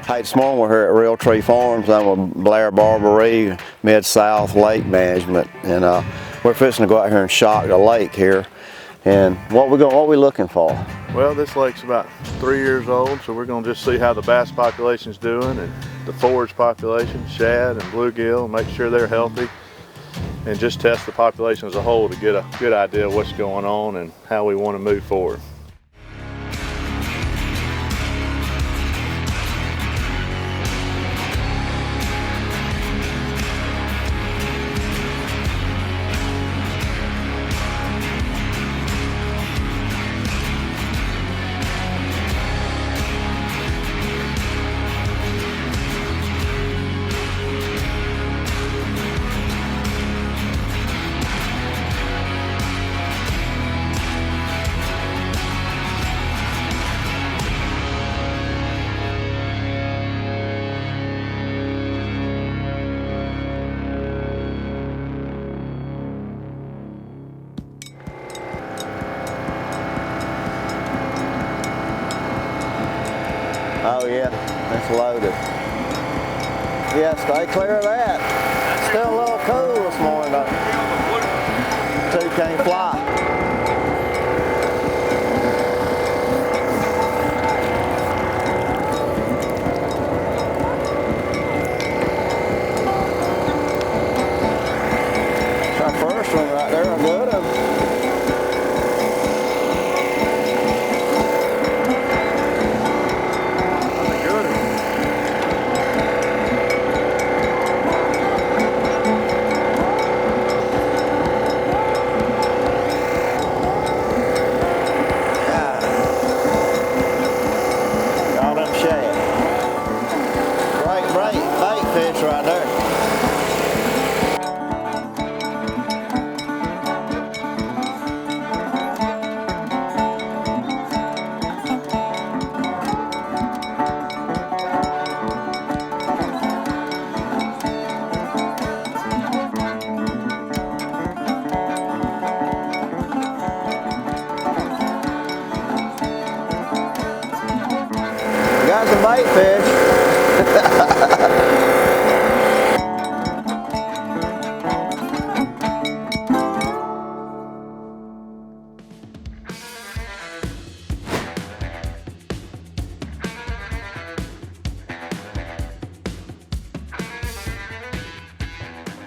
Hey, this morning we're here at Real Tree Farms. I'm with Blair Barberie, Mid-South Lake Management, and we're fixing to go out here and shock the lake here. And what we looking for? Well, this lake's about 3 years old, so we're going to just see how the bass population's doing and the forage population, shad and bluegill, make sure they're healthy, and just test the population as a whole to get a good idea of what's going on and how we want to move forward. Oh yeah, it's loaded. Yeah, stay clear of that. Still a little cool this morning though. Two can't fly. Our first one right there, a good one. Baitfish right there. Got some baitfish.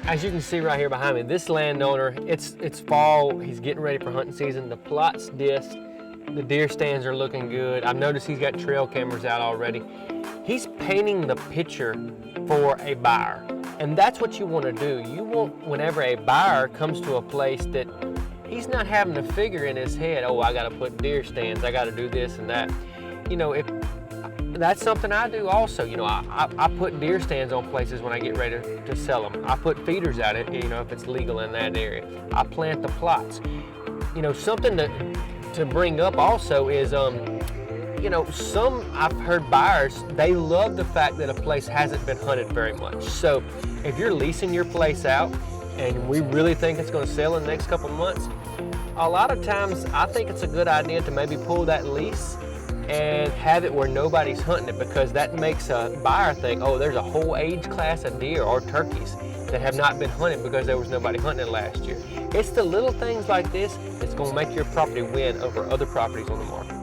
As you can see right here behind me, this landowner, it's fall, he's getting ready for hunting season. The plot's disc, the deer stands are looking good. I've noticed he's got trail cameras out already. He's painting the picture for a buyer. And that's what you want to do. You want, whenever a buyer comes to a place, that he's not having to figure in his head, oh, I got to put deer stands, I got to do this and that. You know, if that's something I do also. You know, I put deer stands on places when I get ready to sell them. I put feeders out, you know, if it's legal in that area. I plant the plots. You know, something to bring up also is, you know, I've heard buyers, they love the fact that a place hasn't been hunted very much. So if you're leasing your place out and we really think it's going to sell in the next couple months, a lot of times I think it's a good idea to maybe pull that lease and have it where nobody's hunting it, because that makes a buyer think, oh, there's a whole age class of deer or turkeys that have not been hunted because there was nobody hunting it last year. It's the little things like this that's going to make your property win over other properties on the market.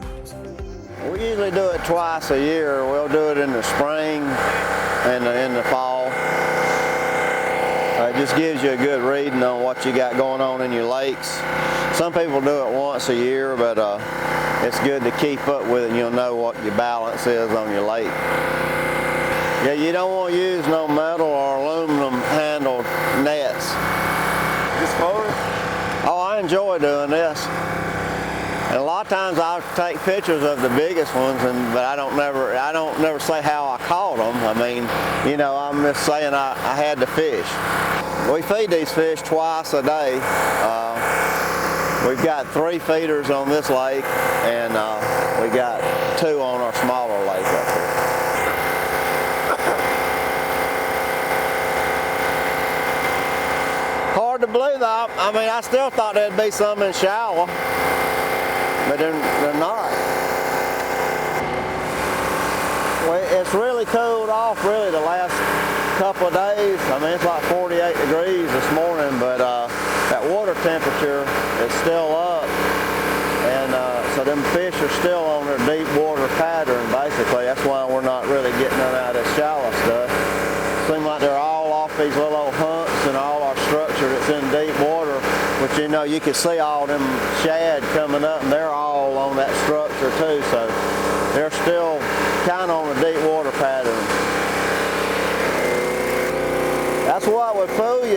We usually do it twice a year. We'll do it in the spring and in the fall. It just gives you a good reading on what you got going on in your lakes. Some people do it once a year, but it's good to keep up with it, and you'll know what your balance is on your lake. Yeah, you don't want to use no metal or aluminum handled nets. This fun? Oh, I enjoy doing this. And a lot of times I'll take pictures of the biggest ones, but I don't never say how I caught them. I mean, you know, I'm just saying I had to fish. We feed these fish twice a day. We've got 3 feeders on this lake, and we got 2 on our smaller lake up here. Hard to believe though. I mean, I still thought there'd be some in shallow, but they're not. Well, it's really cooled off really the last couple of days. I mean, it's like 48 degrees this morning, but that water temperature is still up. And so them fish are still on their deep water pattern, basically. That's why we're not really getting none out of this shallow stuff. Seems like they're all off these little old humps and all our structure that's in deep water, which you know, you can see all them shad coming up and they're all on that structure too. So they're still kind of on a deep water pattern. That's what would fool you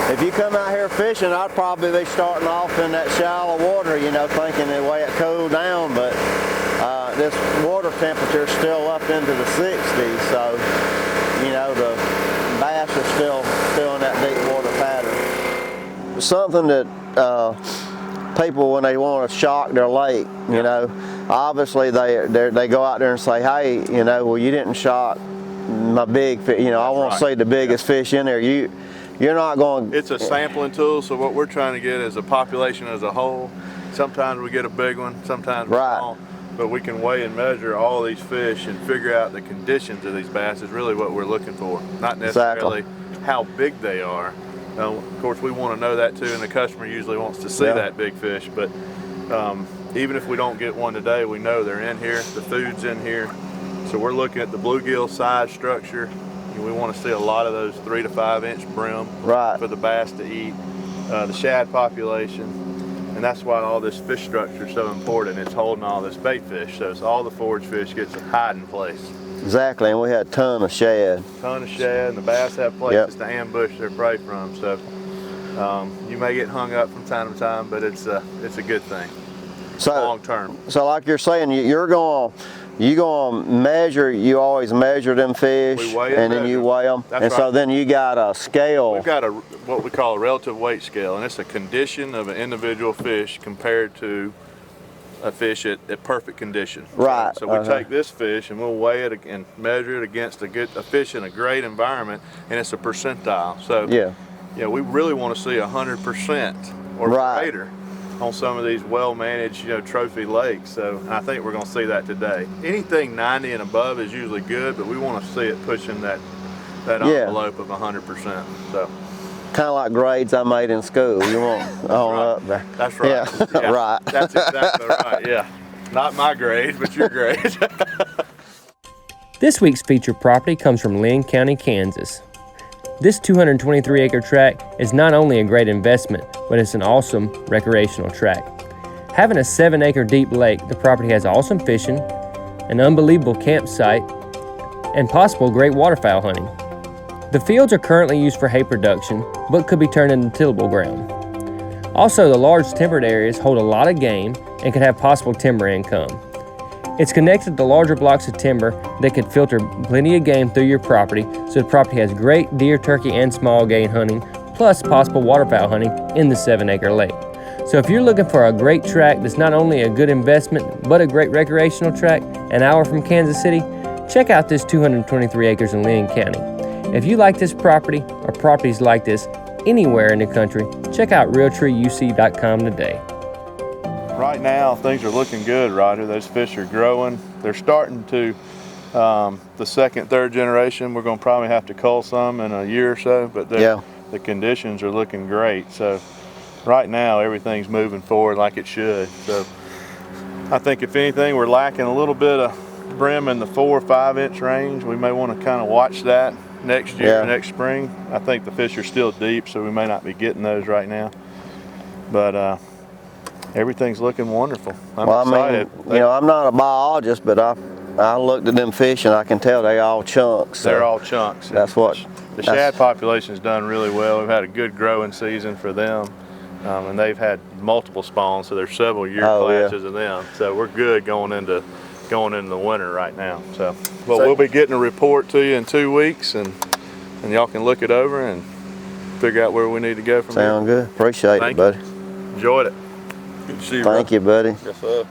if you come out here fishing, I'd probably be starting off in that shallow water, you know, thinking the way it cooled down, but this water temperature is still up into the 60s, so, you know, the bass are still in that deep water pattern. Something that people, when they want to shock their lake, you know, obviously they go out there and say, hey, you know, well, you didn't shock my big fish, you know, I want to see the biggest fish in there. You're not going. It's a sampling tool, so what we're trying to get is a population as a whole. Sometimes we get a big one, sometimes small, but we can weigh and measure all these fish and figure out the conditions of these bass is really what we're looking for, not necessarily how big they are. Of course, we want to know that too, and the customer usually wants to see that big fish, but even if we don't get one today, we know they're in here, the food's in here. So we're looking at the bluegill size structure. We want to see a lot of those 3 to 5 inch brim for the bass to eat, the shad population, and that's why all this fish structure is so important. It's holding all this bait fish, so it's all the forage fish gets a hiding place. Exactly, and we had a ton of shad. Ton of shad, and the bass have places to ambush their prey from. So you may get hung up from time to time, but it's a good thing. So long term. So like you're saying, you're going to measure, you always measure them fish, and then you weigh them. That's so then you got a scale. We've got what we call a relative weight scale, and it's a condition of an individual fish compared to a fish at perfect condition. Right. So we take this fish and we'll weigh it and measure it against a fish in a great environment, and it's a percentile. So we really want to see 100% or greater on some of these well-managed, you know, trophy lakes. So I think we're going to see that today. Anything 90 and above is usually good, but we want to see it pushing that envelope of 100%. So kind of like grades I made in school. You want up there. That's right. Yeah. Right. That's exactly right. Yeah. Not my grade, but your grade. This week's featured property comes from Linn County, Kansas. This 223-acre tract is not only a great investment, but it's an awesome recreational tract. Having a 7-acre deep lake, the property has awesome fishing, an unbelievable campsite, and possible great waterfowl hunting. The fields are currently used for hay production, but could be turned into tillable ground. Also, the large timbered areas hold a lot of game and could have possible timber income. It's connected to larger blocks of timber that could filter plenty of game through your property, so the property has great deer, turkey, and small game hunting, plus possible waterfowl hunting in the 7-acre lake. So if you're looking for a great tract that's not only a good investment, but a great recreational tract, an hour from Kansas City, check out this 223 acres in Linn County. If you like this property or properties like this anywhere in the country, check out realtreeuc.com today. Right now, things are looking good, Roger. Those fish are growing. They're starting to, the second, third generation, we're going to probably have to cull some in a year or so, but the conditions are looking great. So right now, everything's moving forward like it should. So I think if anything, we're lacking a little bit of brim in the 4 or 5 inch range. We may want to kind of watch that next year, next spring. I think the fish are still deep, so we may not be getting those right now. But everything's looking wonderful. I'm excited. I mean, you know, I'm not a biologist, but I looked at them fish and I can tell they're all chunks. So they're all chunks. That's what. The shad population's done really well. We've had a good growing season for them, and they've had multiple spawns, so there's several year classes of them. So we're good going into the winter right now. So, we'll be getting a report to you in 2 weeks, and y'all can look it over and figure out where we need to go from here. Sound good. Appreciate it, buddy. Enjoyed it. Good to see you. Thank you, buddy. Yes, sir.